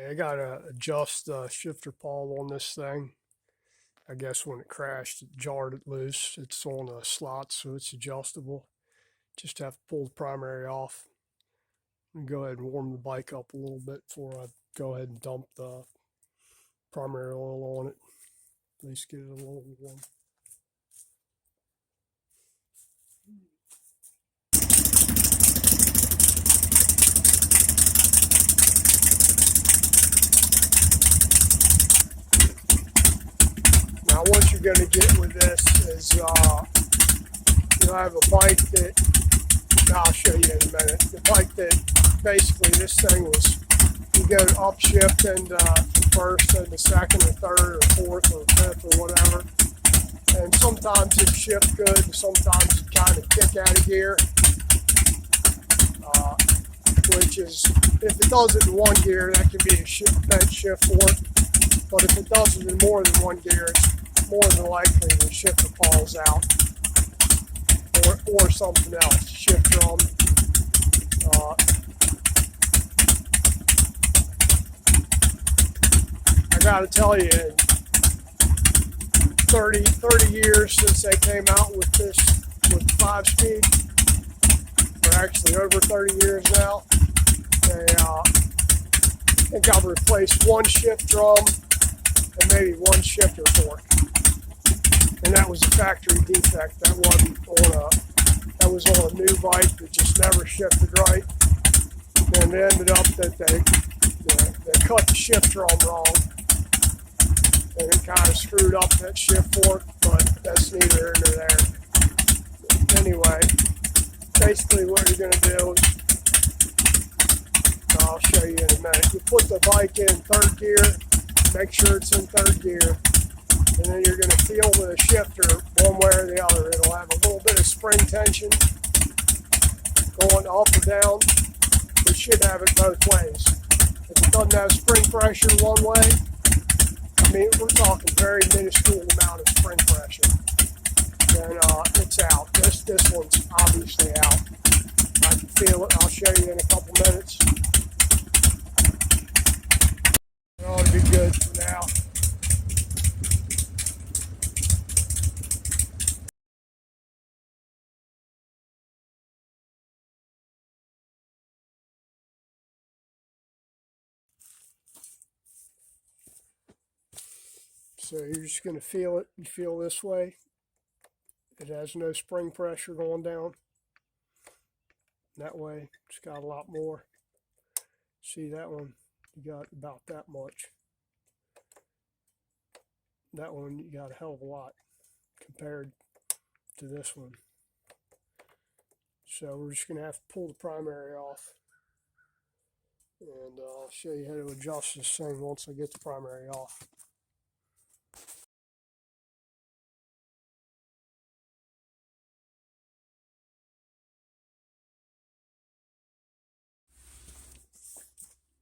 I gotta adjust the shifter pawl on this thing. I guess when it crashed, it jarred it loose. It's on a slot, so it's adjustable. Just have to pull the primary off and go ahead and warm the bike up a little bit before I go ahead and dump the primary oil on it. At least get it a little warm. Now what you're going to get with this is you'll have a bike that, I'll show you in a minute, the bike that basically this thing was, you go to upshift into first and the second or third or fourth or fifth or whatever, and sometimes it shifts good and sometimes it kind of kick out of gear, which is, if it does it in one gear, that can be a bent shift for it, but if it does it in more than one gear, it's more than likely the shifter falls out, or something else, shift drum. I gotta tell you, 30 years since they came out with this, with 5-speed, or actually over 30 years now, I think I've replaced one shift drum and maybe one shifter fork. And that was a factory defect. That was on a new bike that just never shifted right. And it ended up that they cut the shift drum wrong. And it kind of screwed up that shift fork, but that's neither here nor there. Anyway, basically what you're going to do is, I'll show you in a minute. You put the bike in third gear, make sure it's in third gear, and then you're going to feel the shifter one way or the other. It'll have a little bit of spring tension going up or down. It should have it both ways. If it doesn't have spring pressure one way, I mean, we're talking very minuscule amount of spring pressure, then it's out. This one's obviously out. I can feel it. I'll show you in a couple minutes. It ought to be good for now. So you're just going to feel it. You feel this way. It has no spring pressure going down. That way, it's got a lot more. See that one? You got about that much. That one, you got a hell of a lot compared to this one. So we're just going to have to pull the primary off. And I'll show you how to adjust this thing once I get the primary off.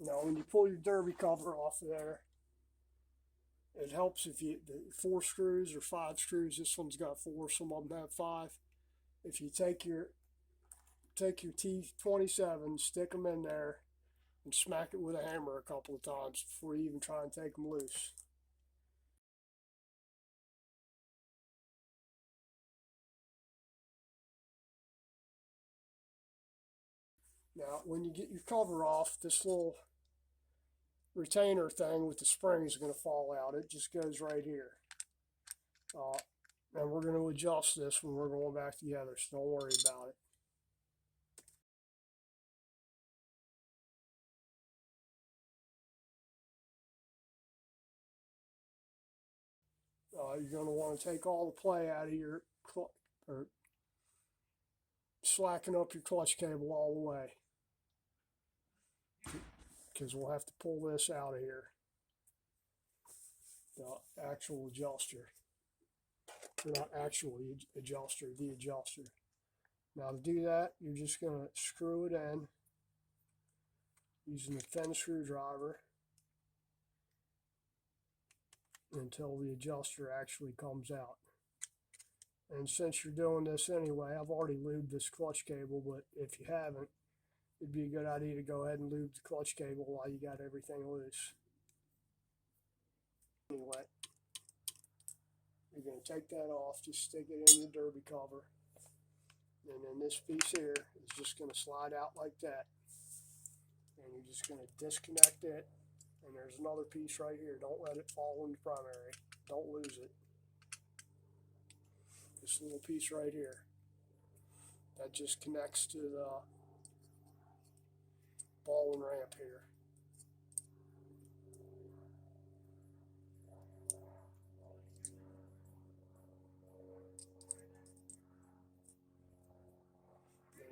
Now when you pull your derby cover off there, it helps if you, the 4 screws or 5 screws, this one's got 4, some of them have 5. If you take your T27, stick them in there, and smack it with a hammer a couple of times before you even try and take them loose. Now, when you get your cover off, this little retainer thing with the spring is going to fall out. It just goes right here. And we're going to adjust this when we're going back together, so don't worry about it. You're going to want to take all the play out of your, or slacken up your clutch cable all the way, because we'll have to pull this out of here, the actual adjuster, or not actual adjuster, the adjuster. Now to do that, you're just going to screw it in using a thin screwdriver until the adjuster actually comes out. And since you're doing this anyway, I've already lubed this clutch cable, but if you haven't, it'd be a good idea to go ahead and lube the clutch cable while you got everything loose. Anyway, you're going to take that off, just stick it in the derby cover. And then this piece here is just going to slide out like that. And you're just going to disconnect it. And there's another piece right here. Don't let it fall in the primary. Don't lose it. This little piece right here. That just connects to the ball and ramp here.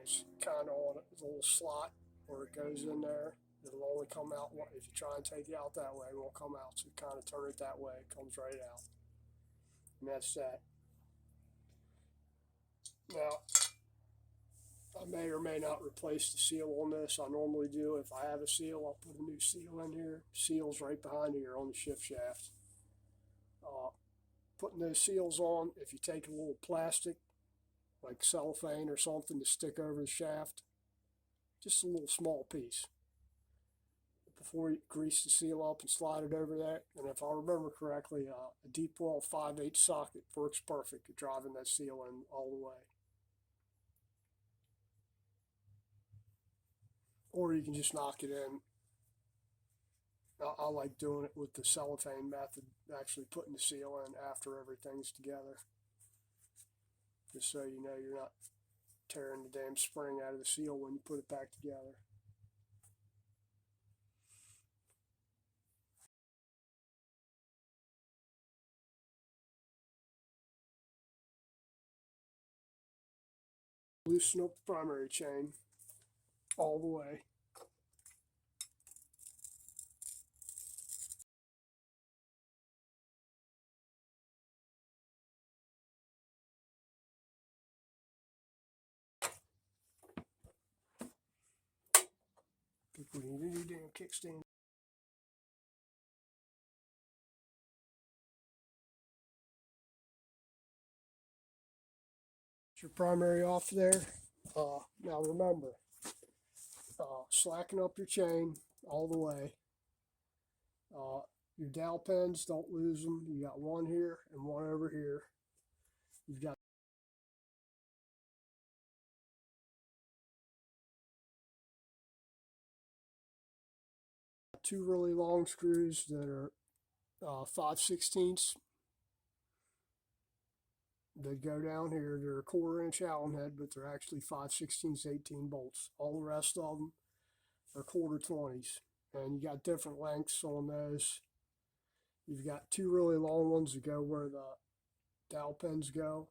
It's kind of on a little slot where it goes in there. It'll only come out, if you try and take it out that way, it won't come out. So kind of turn it that way, it comes right out. And that's that. Now, I may or may not replace the seal on this. I normally do. If I have a seal, I'll put a new seal in here. Seal's right behind here on the shift shaft. Putting those seals on, if you take a little plastic, like cellophane or something to stick over the shaft, just a little small piece, before you grease the seal up and slide it over that. And if I remember correctly, a deep well 5/8 socket works perfect at driving that seal in all the way. Or you can just knock it in. I like doing it with the cellophane method, actually putting the seal in after everything's together. Just so you know you're not tearing the damn spring out of the seal when you put it back together. Loosen up the primary chain all the way. We need a new damn kickstand. Your primary off there. Now remember, slacken up your chain all the way. Your dowel pins, don't lose them. You got one here and one over here. You've got two really long screws that are 5/16 that go down here. They're a 1/4 inch Allen head, but they're actually 5/16 18 bolts. All the rest of them are 1/4 20s, and you got different lengths on those. You've got two really long ones that go where the dowel pins go,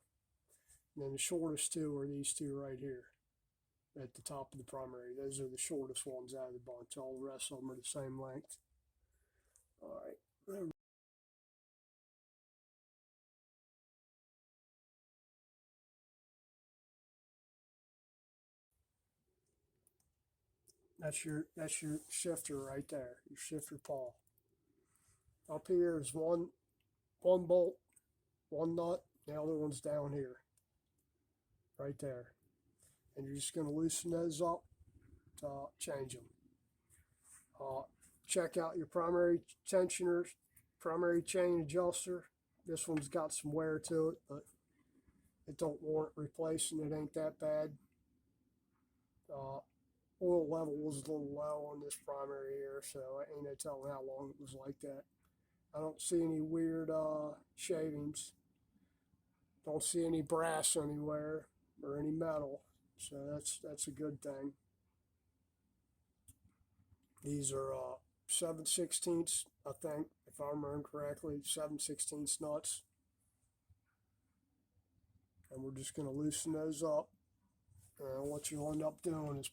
and then the shortest two are these two right here at the top of the primary. Those are the shortest ones out of the bunch. All the rest of them are the same length. All right. That's your shifter right there, your shifter pawl. Up here is one bolt, one nut, the other one's down here, right there. And you're just going to loosen those up to change them. Check out your primary tensioners, primary chain adjuster. This one's got some wear to it, but it don't warrant replacing. It ain't that bad. Oil level was a little low on this primary here, so I ain't no telling how long it was like that. I don't see any weird shavings. Don't see any brass anywhere or any metal, so that's a good thing. These are 7/16, I think, if I remember correctly, 7/16 nuts. And we're just going to loosen those up. And what you'll end up doing is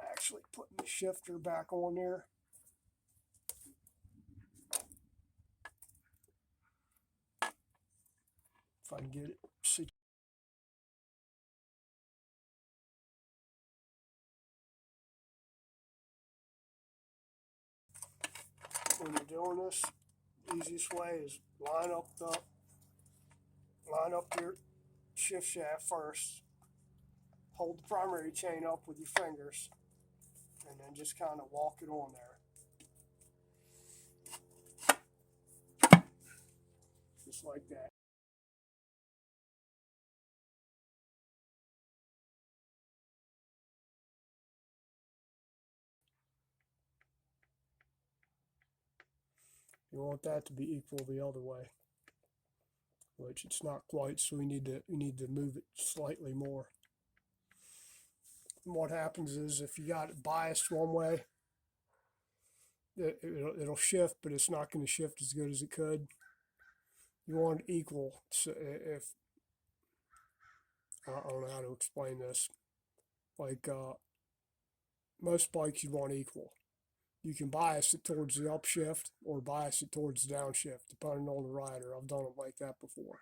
actually putting the shifter back on there. If I can get it. See. When you're doing this, the easiest way is line up your shift shaft first. Hold the primary chain up with your fingers. and then just kind of walk it on there. Just like that. You want that to be equal the other way, which it's not quite, so we need to move it slightly more. And what happens is if you got it biased one way, it'll shift, but it's not going to shift as good as it could. You want it equal. So if I don't know how to explain this, like most bikes you want equal. You can bias it towards the upshift or bias it towards the downshift, depending on the rider. I've done it like that before.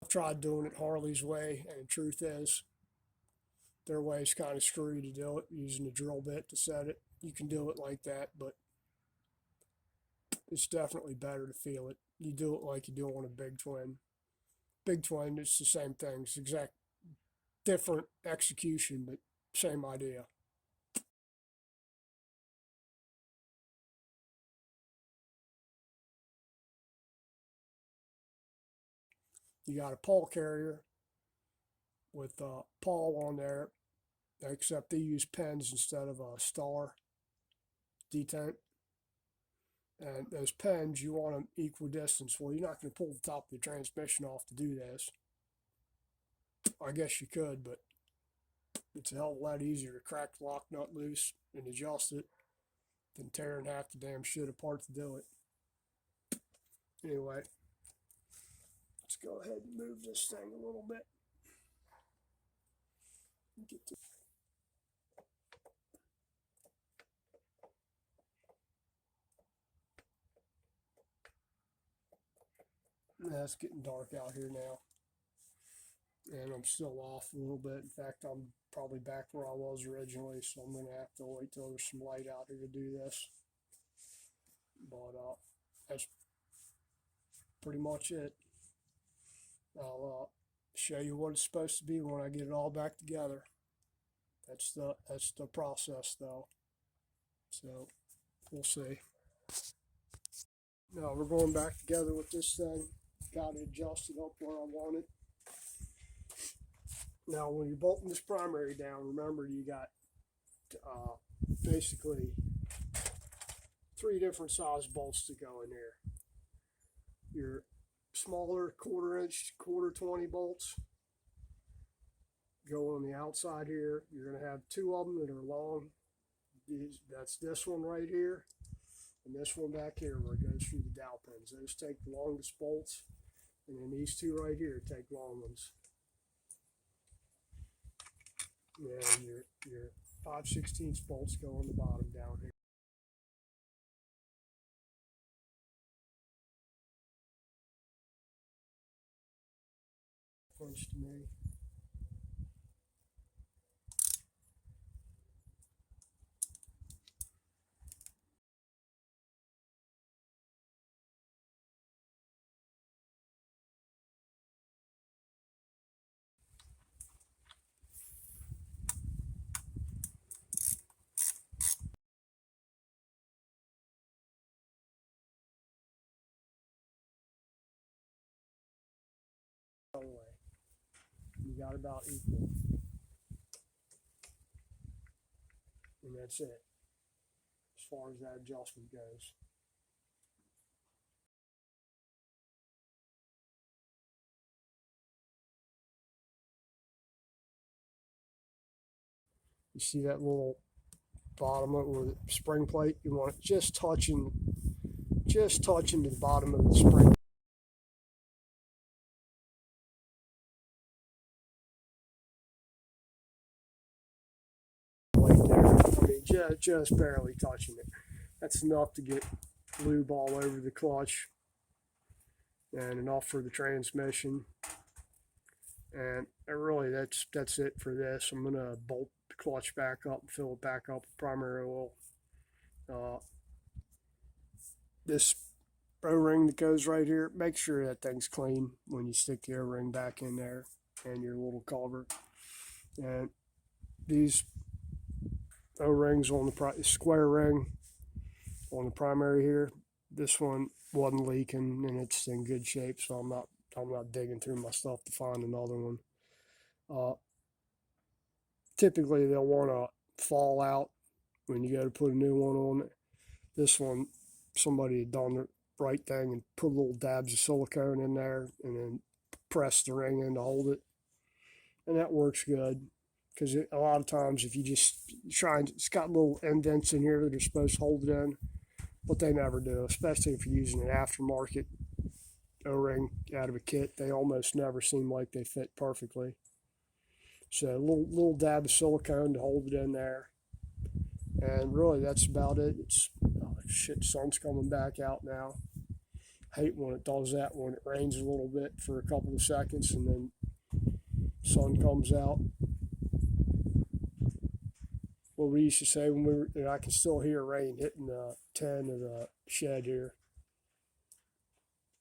I've tried doing it Harley's way, and the truth is, their way is kind of screwy to do it, using a drill bit to set it. You can do it like that, but it's definitely better to feel it. You do it like you do on a bigtwin. Bigtwin, it's the same thing. It's exact different execution, but same idea. You got a Pawl carrier with Pawl on there, except they use pens instead of a star detent. And those pens, you want them equidistant. Well, you're not going to pull the top of the transmission off to do this. I guess you could, but it's a hell of a lot easier to crack the lock nut loose and adjust it than tearing half the damn shit apart to do it. Anyway, let's go ahead and move this thing a little bit. Get to it's getting dark out here now, and I'm still off a little bit. In fact, I'm probably back where I was originally, so I'm going to have to wait till there's some light out here to do this. But that's pretty much it. I'll show you what it's supposed to be when I get it all back together. That's the process, though. So we'll see. Now we're going back together with this thing. Got it adjusted up where I want it. Now when you're bolting this primary down, remember you got basically 3 different size bolts to go in here. Your smaller 1/4 inch, 1/4 20 bolts go on the outside here. You're going to have 2 of them that are long. That's this one right here, and this one back here where it goes through the dowel pins. Those take the longest bolts, and then these 2 right here take long ones. And your 5/16 bolts go on the bottom down here. Punch to me. Away. You got about equal, and that's it as far as that adjustment goes. You see that little bottom of the spring plate? You want it just touching to the bottom of the spring. Right there. I mean, just barely touching it. That's enough to get lube all over the clutch, and enough for the transmission. And really, that's it for this. I'm gonna bolt the clutch back up and fill it back up with primary oil. This O-ring that goes right here. Make sure that thing's clean when you stick the O-ring back in there and your little culvert. And these O-rings on the square ring on the primary here, this one wasn't leaking and it's in good shape, so I'm not digging through my stuff to find another one. Typically they'll want to fall out when you go to put a new one on it. This one, somebody had done the right thing and put little dabs of silicone in there and then press the ring in to hold it, and that works good. Because a lot of times if you just try and, it's got little indents in here that are supposed to hold it in, but they never do, especially if you're using an aftermarket O-ring out of a kit. They almost never seem like they fit perfectly. So a little dab of silicone to hold it in there. And really that's about it. It's, oh shit, sun's coming back out now. I hate when it does that, when it rains a little bit for a couple of seconds and then sun comes out. What we used to say when we were, and I can still hear rain hitting the tin of the shed here.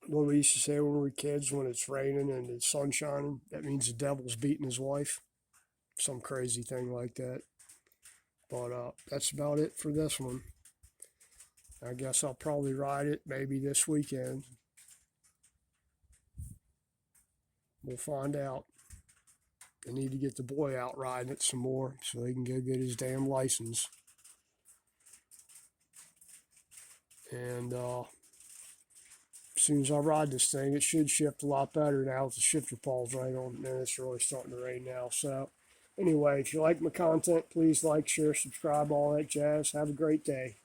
What we used to say when we were kids, when it's raining and the sun's shining, that means the devil's beating his wife. Some crazy thing like that. But that's about it for this one. I guess I'll probably ride it maybe this weekend. We'll find out. I need to get the boy out riding it some more so he can go get his damn license. And as soon as I ride this thing, it should shift a lot better now with the shifter pawls right on. And it's really starting to rain now. So anyway, if you like my content, please like, share, subscribe, all that jazz. Have a great day.